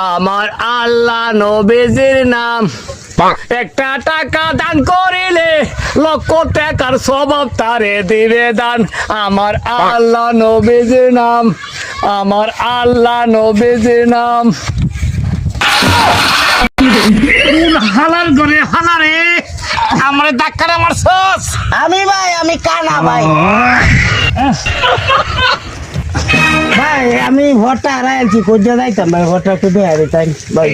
আমার আল্লাহ নবীজির নাম একটা টাকা দান করিলে লক্ষ টাকার স্বভাব তারে দিবে দান। আমার আল্লাহ নবীজির নাম, আমার আল্লাহ নবীজির নাম। হালার করে হালারে আমার ডাক্তার আমার সস। আমি ভাই, আমি কানা ভাই। ভাই আমি ভোটটা হারাইছি, কোথায় যাইতাম ভাই? ভোটটা কোথায় হারাইতাম ভাই?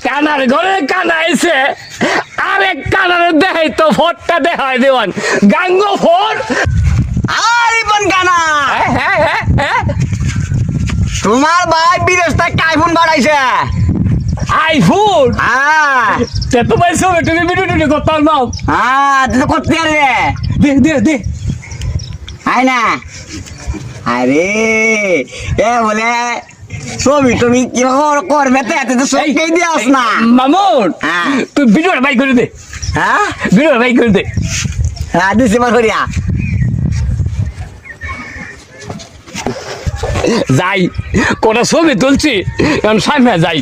কানার ঘরে কানা এসে আরেক কানার দেখাই তো ভোটটা দেখায় দেওয়ান গাঙ্গ ভোট। আরে বোন কানা, তোমার ভাই বিদেশ থেকে আইফোন বাড়াইছে। আইফোন? হ্যাঁ তো ভাই সব তুমি ভিডিও করতাম নাও। হ্যাঁ, তুই তো করতে পারবে। দে দে দে আয় না। আরে এ বলে ছবি তুমি কিরকম করবে তো এত তো সবকেই দিয়াস না। মামুন হ্যাঁ। তুই ভিডিওটা বাই করে দে, হ্যাঁ ভিডিওটা বাই করে দে। হ্যাঁ দিছি বার করিয়া যাই কোন ছবি তুলছি এখন সামনে যাই।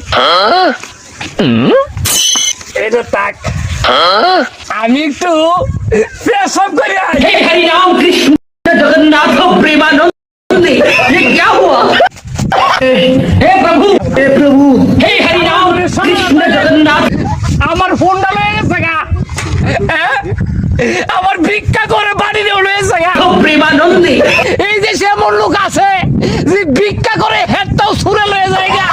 এটা তাক আমি একটু পেশাব করি। हरि राम कृष्ण जगन्नाथ प्रेमानंद ये क्या हुआ? हे प्रभु हे हरि राम कृष्ण जगन्नाथ। আমার ফোনটা লয়ে গেছে গা, আমার ভিক্ষা করে বাড়ি দিয়ে লয়ে গেছে গা। प्रेमानंद এই যে এমন লোক আছে যে ভিক্ষা করে হেডটাও ছুড়ে লয়ে যায় গা।